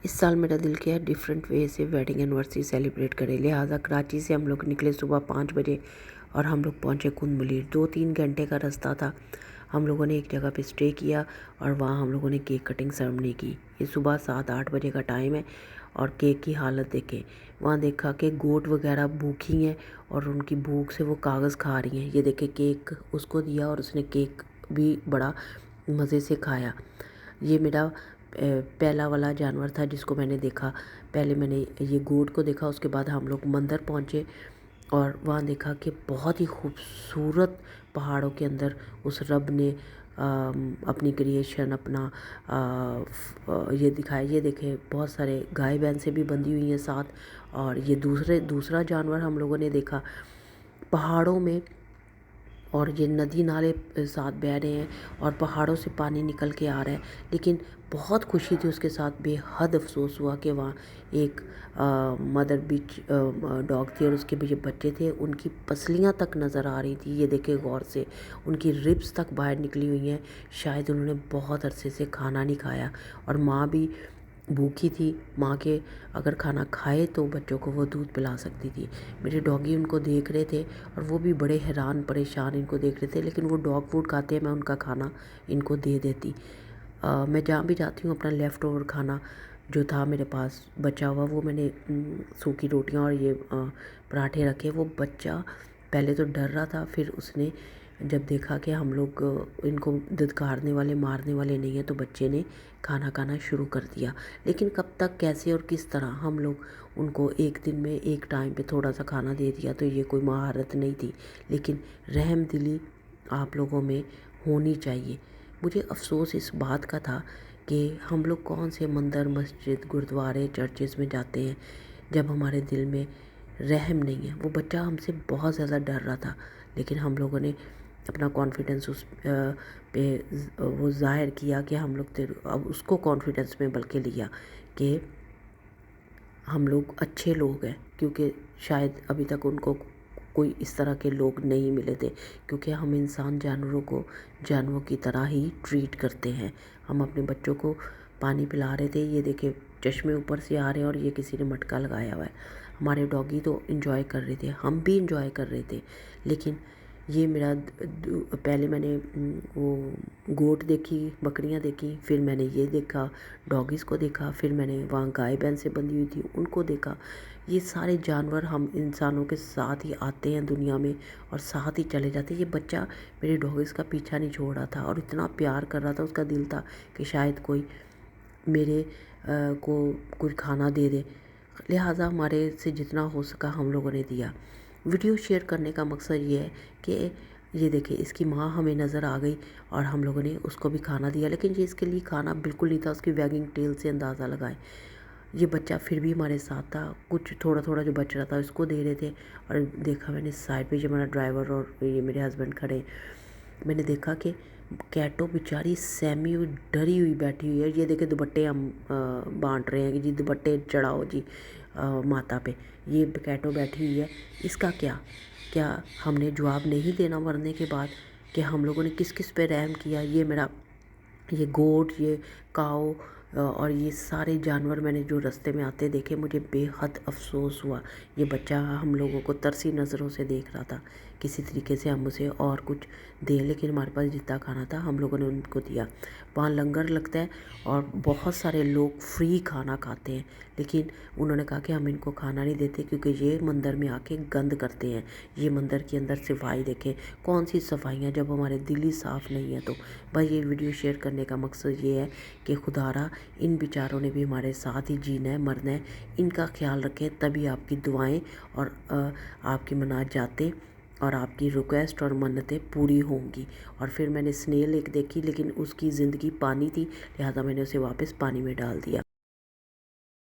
اس سال میرا دل کیا ڈیفرنٹ وے سے ویڈنگ اینیورسری سیلیبریٹ کرے، لہٰذا کراچی سے ہم لوگ نکلے صبح 5 بجے اور ہم لوگ پہنچے کند ملیر۔ 2-3 گھنٹے کا راستہ تھا۔ ہم لوگوں نے ایک جگہ پہ اسٹے کیا اور وہاں ہم لوگوں نے کیک کٹنگ سرمنی کی۔ یہ صبح 7-8 بجے کا ٹائم ہے اور کیک کی حالت دیکھیں، وہاں دیکھا کہ گوٹ وغیرہ بھوکی ہیں اور ان کی بھوک سے وہ کاغذ کھا رہی ہیں۔ یہ دیکھیں کیک اس کو دیا اور اس نے کیک بھی بڑا مزے سے کھایا۔ یہ میرا پہلا والا جانور تھا جس کو میں نے دیکھا۔ پہلے میں نے یہ گوٹ کو دیکھا، اس کے بعد ہم لوگ مندر پہنچے اور وہاں دیکھا کہ بہت ہی خوبصورت پہاڑوں کے اندر اس رب نے اپنی کریشن اپنا یہ دکھایا۔ یہ دیکھیں بہت سارے گائے بھینسیں بھی بندھی ہوئی ہیں ساتھ، اور یہ دوسرا جانور ہم لوگوں نے دیکھا پہاڑوں میں، اور یہ ندی نالے ساتھ بہہ رہے ہیں اور پہاڑوں سے پانی نکل کے آ رہا ہے۔ لیکن بہت خوشی تھی اس کے ساتھ، بے حد افسوس ہوا کہ وہاں ایک مدر بیچ ڈاگ تھی اور اس کے جو بچے تھے ان کی پسلیاں تک نظر آ رہی تھی۔ یہ دیکھیں غور سے، ان کی ربس تک باہر نکلی ہوئی ہیں، شاید انہوں نے بہت عرصے سے کھانا نہیں کھایا، اور ماں بھی بھوکی تھی۔ ماں کے اگر کھانا کھائے تو بچوں کو وہ دودھ پلا سکتی تھی۔ میرے ڈاگی ان کو دیکھ رہے تھے اور وہ بھی بڑے حیران پریشان ان کو دیکھ رہے تھے، لیکن وہ ڈاگ فوڈ کھاتے ہیں، میں ان کا کھانا ان کو دے دیتی۔ میں جہاں بھی جاتی ہوں اپنا لیفٹ اوور کھانا جو تھا میرے پاس بچا ہوا، وہ میں نے سوکھی روٹیاں اور یہ پراٹھے رکھے۔ وہ بچہ پہلے تو ڈر رہا تھا، پھر اس نے جب دیکھا کہ ہم لوگ ان کو دھتکارنے والے مارنے والے نہیں ہیں تو بچے نے کھانا کھانا شروع کر دیا۔ لیکن کب تک، کیسے اور کس طرح ہم لوگ ان کو ایک دن میں ایک ٹائم پہ تھوڑا سا کھانا دے دیا تو یہ کوئی مہارت نہیں تھی، لیکن رحم دلی آپ لوگوں میں ہونی چاہیے۔ مجھے افسوس اس بات کا تھا کہ ہم لوگ کون سے مندر، مسجد، گردوارے، چرچز میں جاتے ہیں جب ہمارے دل میں رحم نہیں ہے۔ وہ بچہ ہم سے بہت زیادہ ڈر رہا تھا، لیکن ہم لوگوں نے اپنا کانفیڈنس اس پہ وہ ظاہر کیا کہ ہم لوگ اب اس کو کانفیڈنس میں بلکہ لیا کہ ہم لوگ اچھے لوگ ہیں، کیونکہ شاید ابھی تک ان کو کوئی اس طرح کے لوگ نہیں ملے تھے، کیونکہ ہم انسان جانوروں کو جانوروں کی طرح ہی ٹریٹ کرتے ہیں۔ ہم اپنے بچوں کو پانی پلا رہے تھے، یہ دیکھیں چشمے اوپر سے آ رہے ہیں اور یہ کسی نے مٹکا لگایا ہوا ہے۔ ہمارے ڈاگی تو انجوائے کر رہے تھے، ہم بھی انجوائے کر رہے تھے، لیکن یہ میرا پہلے میں نے وہ گوٹ دیکھی، بکریاں دیکھی، پھر میں نے یہ دیکھا ڈاگیز کو دیکھا، پھر میں نے وہاں گائے بھینسیں بندھی ہوئی تھی ان کو دیکھا۔ یہ سارے جانور ہم انسانوں کے ساتھ ہی آتے ہیں دنیا میں اور ساتھ ہی چلے جاتے ہیں۔ یہ بچہ میرے ڈاگیز کا پیچھا نہیں چھوڑ رہا تھا اور اتنا پیار کر رہا تھا، اس کا دل تھا کہ شاید کوئی میرے کو کچھ کھانا دے دے، لہٰذا ہمارے سے جتنا ہو سکا ہم لوگوں نے دیا۔ ویڈیو شیئر کرنے کا مقصد یہ ہے کہ یہ دیکھیں اس کی ماں ہمیں نظر آ گئی اور ہم لوگوں نے اس کو بھی کھانا دیا، لیکن یہ اس کے لیے کھانا بالکل نہیں تھا، اس کی ویگنگ ٹیل سے اندازہ لگائیں۔ یہ بچہ پھر بھی ہمارے ساتھ تھا، کچھ تھوڑا تھوڑا جو بچ رہا تھا اس کو دے رہے تھے، اور دیکھا میں نے سائڈ پہ جو ہمارا ڈرائیور اور یہ میرے ہسبینڈ کھڑے، میں نے دیکھا کہ کیٹو بیچاری سہمی ہوئی ڈری ہوئی بیٹھی ہوئی ہے۔ یہ دیکھیں دوپٹے ہم بانٹ رہے ہیں کہ جی دوپٹے چڑھاؤ جی ماتا پہ، یہ کیٹو بیٹھی ہوئی ہے، اس کا کیا ہم نے جواب نہیں دینا مرنے کے بعد کہ ہم لوگوں نے کس کس پہ رحم کیا؟ یہ میرا یہ گوٹ، یہ کاؤ اور یہ سارے جانور میں نے جو رستے میں آتے دیکھے، مجھے بے حد افسوس ہوا۔ یہ بچہ ہم لوگوں کو ترسی نظروں سے دیکھ رہا تھا، کسی طریقے سے ہم اسے اور کچھ دیں، لیکن ہمارے پاس جتنا کھانا تھا ہم لوگوں نے ان کو دیا۔ وہاں لنگر لگتا ہے اور بہت سارے لوگ فری کھانا کھاتے ہیں، لیکن انہوں نے کہا کہ ہم ان کو کھانا نہیں دیتے کیونکہ یہ مندر میں آ کے گند کرتے ہیں۔ یہ مندر کے اندر صفائی دیکھیں، کون سی صفائیاں جب ہمارے دل ہی صاف نہیں ہیں۔ تو بس یہ ویڈیو شیئر کرنے کا مقصد یہ ہے کہ خدا را ان بیچاروں نے بھی ہمارے ساتھ ہی جینا ہے، مرنا ہے، ان کا خیال رکھیں، تبھی آپ کی دعائیں اور آپ کی مناجاتیں اور آپ کی ریکویسٹ اور منتیں پوری ہوں گی۔ اور پھر میں نے سنیل ایک دیکھی، لیکن اس کی زندگی پانی تھی، لہٰذا میں نے اسے واپس پانی میں ڈال دیا۔